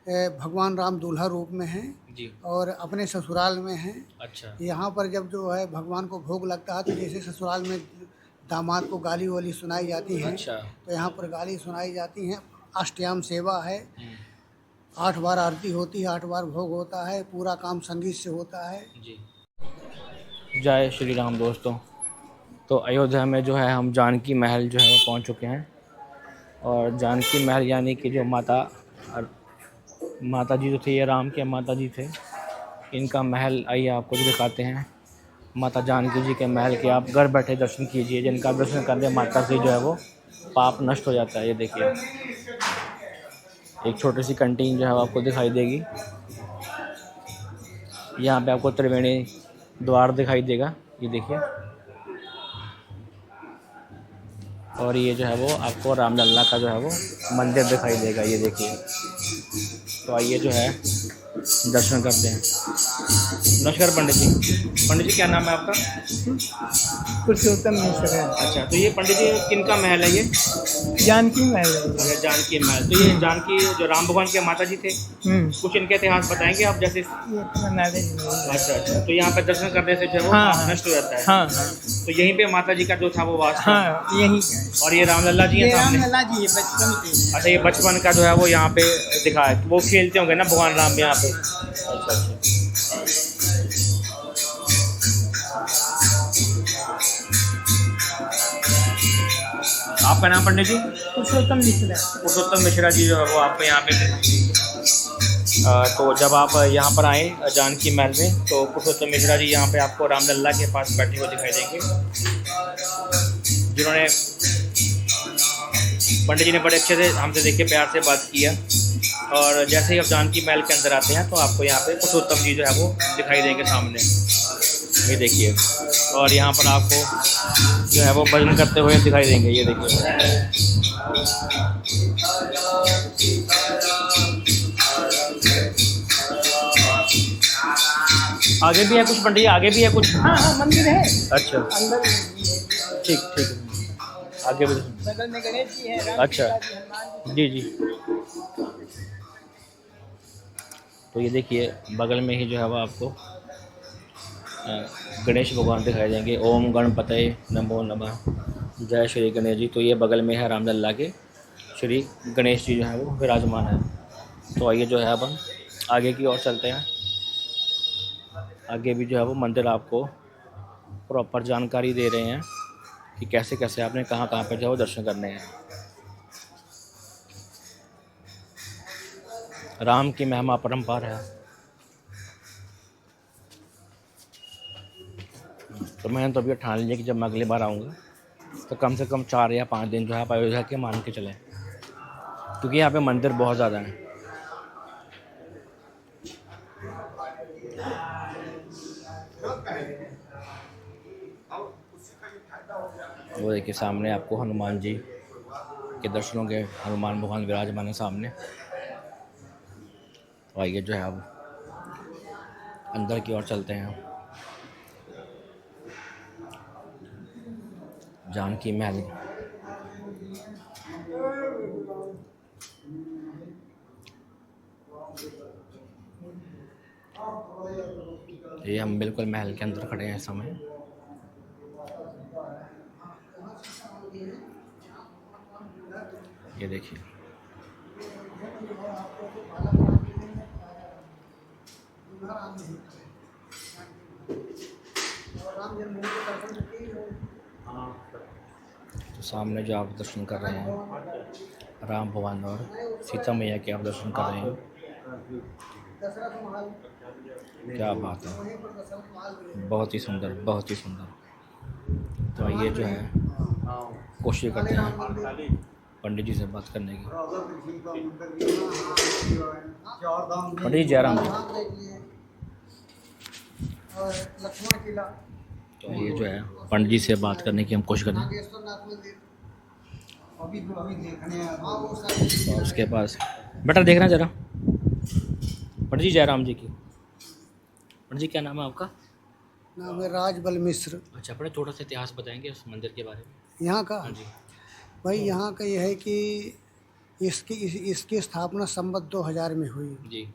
भगवान राम दूल्हा रूप में हैं जी। और अपने ससुराल में हैं। अच्छा। यहाँ पर जब जो है भगवान को भोग लगता है तो जैसे ससुराल में दामाद को गाली-वाली सुनाई जाती हैं, अच्छा। तो यहाँ पर गाली सुनाई जाती हैं। अष्टयाम सेवा है, हुँ। 8 बार आरती होती है, 8 बार भोग होता है, पूरा काम संगीत से होता है। जी। जय श्री राम दोस्तों। तो अयोध्या में जो है हम जानकी महल जो है वो पहुँच चुके हैं। और जानकी महल यानी कि जो माता जी जो थे, ये राम के माता जी थे, इनका महल आइए आपको जो दिखाते हैं। माता जानकी जी के महल के आप घर बैठे दर्शन कीजिए। जिनका दर्शन करने माता से जो है वो पाप नष्ट हो जाता है। ये देखिए, एक छोटी सी कैंटीन जो है वो आपको दिखाई देगी। यहाँ पे आपको त्रिवेणी द्वार दिखाई देगा, ये देखिए। और ये जो है वो आपको रामलला का जो है वो मंदिर दिखाई देगा, ये देखिए। तो आइए जो है दर्शन करते हैं। नमस्कार पंडित जी। पंडित जी क्या नाम है आपका? पुरुषोत्तम मिश्र है। अच्छा, तो ये पंडित जी किनका महल है ये? जानकी महल है। अच्छा, जानकी महल। तो ये जानकी जो राम भगवान के माता जी थे, कुछ इनके इतिहास बताएंगे आप? जैसे ये इतना नॉलेज नहीं। अच्छा अच्छा, तो यहाँ पे दर्शन करने से जो है वो हाँ, पाप हाँ। नष्ट हो जाता है। हाँ हाँ तो यहीं पे माता जी का जो था वो वास था। हाँ, यही है। और ये रामलला जी ये हैं सामने। रामलला जी है बचपन के। अच्छा, ये बचपन का जो है वो यहाँ पे दिखा है। वो खेलते होंगे ना भगवान राम यहाँ पे। अच्छा अच्छा। आपका नाम पंडित जी? पुरुषोत्तम मिश्र है। पुरुषोत्तम मिश्रा जी जो है वो आपको यहाँ पे तो जब आप यहाँ पर आए जानकी महल में, तो पुरुषोत्तम मिश्रा जी यहाँ पे आपको रामलला के पास बैठे हुए दिखाई देंगे, जिन्होंने पंडित जी ने बड़े अच्छे से हमसे देखिए प्यार से बात किया। और जैसे ही आप जानकी महल के अंदर आते हैं तो आपको यहाँ पे पुरुषोत्तम जी जो है वो दिखाई देंगे सामने, ये देखिए। और यहाँ पर आपको जो है वो भजन करते हुए दिखाई देंगे, ये देखिए। आगे भी है कुछ पंडित जी? आगे भी है कुछ? हाँ हाँ, मंदिर है अच्छा, अंदर। ठीक ठीक है। आगे भी बगल में गणेश जी है, अच्छा, जी जी। तो ये देखिए बगल में ही जो है वो आपको गणेश भगवान दिखाई देंगे। ओम गणपतये नमो नमः। जय श्री गणेश जी। तो ये बगल में है रामलला के श्री गणेश जी जो है वो विराजमान है। तो आइए जो है अब हम आगे की ओर चलते हैं। आगे भी जो है वो मंदिर आपको प्रॉपर जानकारी दे रहे हैं कि कैसे कैसे आपने कहाँ कहाँ पर जो है वो दर्शन करने हैं। राम की महिमा अपरंपार है। तो मैंने तो अभी ठान लिया कि जब मैं अगली बार आऊँगा तो कम से कम 4 या 5 दिन जो है आप अयोध्या के मान के चलें, क्योंकि यहाँ पे मंदिर बहुत ज़्यादा हैं। वो देखिए सामने आपको हनुमान जी के दर्शन होंगे। हनुमान भगवान विराजमान है सामने। तो आइए जो है अब अंदर की ओर चलते हैं। जानकी महल। ये हम बिल्कुल महल के अंदर खड़े हैं इस समय। ये देखिए, तो सामने जो आप दर्शन कर रहे हैं राम भगवान और सीता मैया के आप दर्शन कर रहे हैं। क्या बात है, बहुत ही सुंदर, बहुत ही सुंदर। तो ये जो है कोशिश करते हैं पंडित जी से बात करने की। पंडित जी जयराम जी। और लक्ष्मण किला। तो ये जो है पंडित जी से बात करने की हम कोशिश करें। और उसके पास बेटा देखना जरा पंडित जी जयराम जी की। पंडित जी क्या नाम है आपका? नाम है राजबल मिश्र। अच्छा, बड़ा थोड़ा सा इतिहास बताएंगे उस मंदिर के बारे में? यहाँ का हाँ जी। भाई, यहाँ का ये है कि इसकी स्थापना संवत 2000 में हुई। जी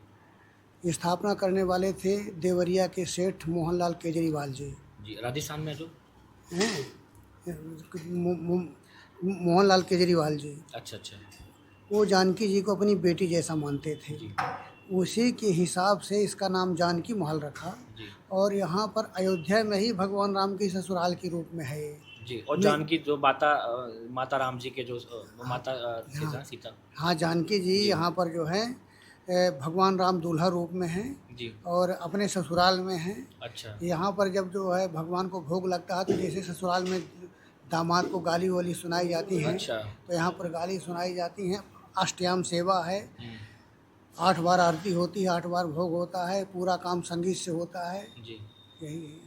स्थापना करने वाले थे देवरिया के सेठ मोहनलाल केजरीवाल जी जी। राजस्थान में जो हैं, मोहनलाल केजरीवाल जी। अच्छा अच्छा वो जानकी जी को अपनी बेटी जैसा मानते थे। जी उसी के हिसाब से इसका नाम जानकी महल रखा। जी और यहाँ पर अयोध्या में ही भगवान राम की ससुराल के रूप में है ये। जी। और जानकी जो माता राम जी के जो माता सीता। हाँ, जानकी जी यहाँ पर जो है भगवान राम दूल्हा रूप में हैं जी। और अपने ससुराल में हैं। अच्छा यहाँ पर जब जो है भगवान को भोग लगता है तो जैसे ससुराल में दामाद को गाली वाली सुनाई जाती है, अच्छा। तो यहाँ पर गाली सुनाई जाती हैं। अष्टयाम सेवा है, हम्म, 8 बार आरती होती है, 8 बार भोग होता है, पूरा काम संगीत से होता है। जी यही है।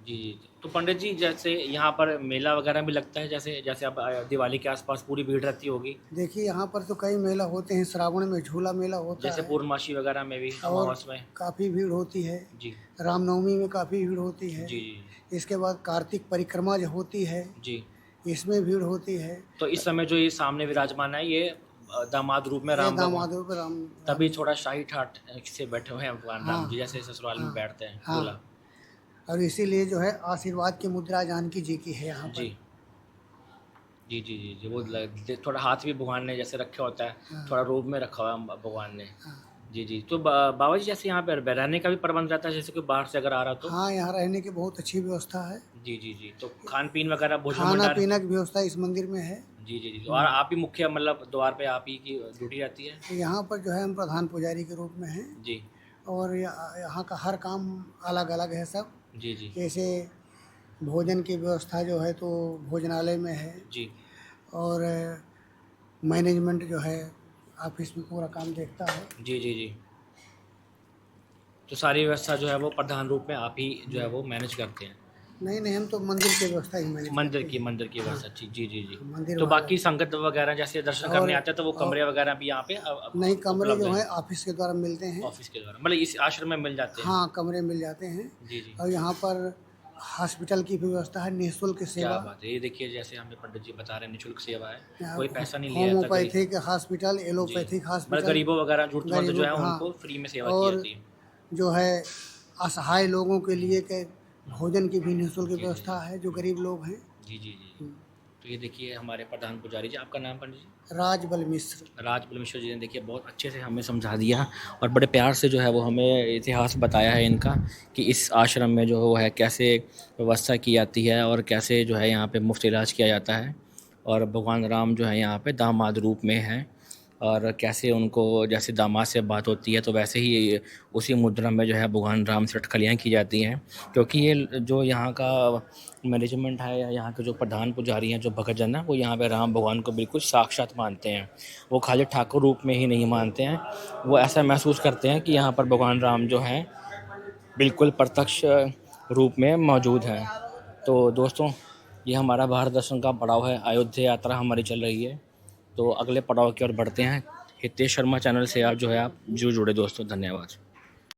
जी जी। तो पंडित जी जैसे यहाँ पर मेला वगैरह भी लगता है, जैसे जैसे अब दिवाली के आसपास पूरी भीड़ रहती होगी। देखिए यहाँ पर तो कई मेला होते हैं। श्रावण में झूला मेला होता जैसे है पूर्णमासी वगैरह में भी और अमावस में। काफ़ी भीड़ होती है। जी रामनवमी में काफ़ी भीड़ होती है। जी इसके बाद कार्तिक परिक्रमा जो होती है, जी। इसमें भीड़ होती है। तो इस समय जो ये सामने विराजमान है ये दामाद रूप में ये राम भगवान, दामादों पर राम। तभी थोड़ा शाही ठाट से बैठे हुए हैं भगवान राम हाँ, जी, जैसे ससुराल में बैठते हैं हाँ। दूल्हा। और इसीलिए जो है आशीर्वाद की मुद्रा जानकी जी की है यहाँ पर। जी जी जी जी जी। वो थोड़ा हाथ भी भगवान ने जैसे रखा होता है, थोड़ा रूप में रखा हुआ है भगवान ने। हाँ। जी जी। तो बाबा जी जैसे यहाँ पे रहने का भी प्रबंध रहता है, जैसे कोई बाहर से अगर आ रहा तो। हाँ, यहाँ रहने की बहुत अच्छी व्यवस्था है। जी जी जी। तो खान पीन वगैरह भोजन खाना भंडार। पीना की व्यवस्था इस मंदिर में है। जी जी जी। और आप ही मुख्य मतलब द्वार पे आप ही की ड्यूटी रहती है। तो यहाँ पर जो है हम प्रधान पुजारी के रूप में हैं। जी और यहाँ का हर काम अलग अलग है सब। जी जी जैसे भोजन की व्यवस्था जो है तो भोजनालय में है। जी और मैनेजमेंट जो है ऑफिस में पूरा काम देखता है। जी जी जी। तो सारी व्यवस्था जो है वो प्रधान रूप में आप ही जो है वो मैनेज करते हैं। नहीं, हम तो मंदिर की व्यवस्था ही मैनेज मंदिर करते की हैं। मंदिर की व्यवस्था। जी जी जी जी। मंदिर तो वाला- बाकी संगत वगैरह जैसे दर्शन करने आते हैं तो वो कमरे वगैरह भी यहाँ पे नहीं, कमरे उपलब्ध जो हैं? है ऑफिस के द्वारा मिलते हैं। ऑफिस के द्वारा मतलब इस आश्रम में मिल जाते हैं। हाँ, कमरे मिल जाते हैं। जी जी। और यहाँ पर हॉस्पिटल की भी व्यवस्था है, निःशुल्क क्या सेवा। बात है। ये देखिए जैसे हमें पंडित जी बता रहे हैं निःशुल्क सेवा है, कोई पैसा नहीं लिया जाता। होम्योपैथिक हॉस्पिटल, एलोपैथिक मतलब हॉस्पिटल। गरीबों वगैरह जरूरतमंद जो है गरीबों- हाँ। उनको फ्री में सेवा की और जाती है। जो है असहाय लोगों के लिए के भोजन की भी निःशुल्क जी, जी, व्यवस्था है, जो गरीब लोग हैं। जी जी जी। तो ये देखिए हमारे प्रधान पुजारी जी, आपका नाम पंडित जी? राजबल मिश्र। राज बलमेश्वर जी ने देखिए बहुत अच्छे से हमें समझा दिया और बड़े प्यार से जो है वो हमें इतिहास बताया है इनका कि इस आश्रम में जो है कैसे व्यवस्था की जाती है और कैसे जो है यहाँ पे मुफ्त इलाज किया जाता है। और भगवान राम जो है यहाँ पे दामाद रूप में हैं और कैसे उनको जैसे दामाद से बात होती है तो वैसे ही उसी मुद्रा में जो है भगवान राम से अटकलियाँ की जाती हैं। क्योंकि ये जो यहाँ का मैनेजमेंट है या यहाँ के जो प्रधान पुजारी हैं, जो भक्तजन हैं, वो यहाँ पे राम भगवान को बिल्कुल साक्षात मानते हैं। वो खाली ठाकुर रूप में ही नहीं मानते हैं, वो ऐसा महसूस करते हैं कि यहाँ पर भगवान राम जो हैं बिल्कुल प्रत्यक्ष रूप में मौजूद हैं। तो दोस्तों ये हमारा भारत दर्शन का पड़ाव है, अयोध्या यात्रा हमारी चल रही है। तो अगले पड़ाव की ओर बढ़ते हैं। हितेश शर्मा चैनल से आप जो है आप जुड़े दोस्तों। धन्यवाद।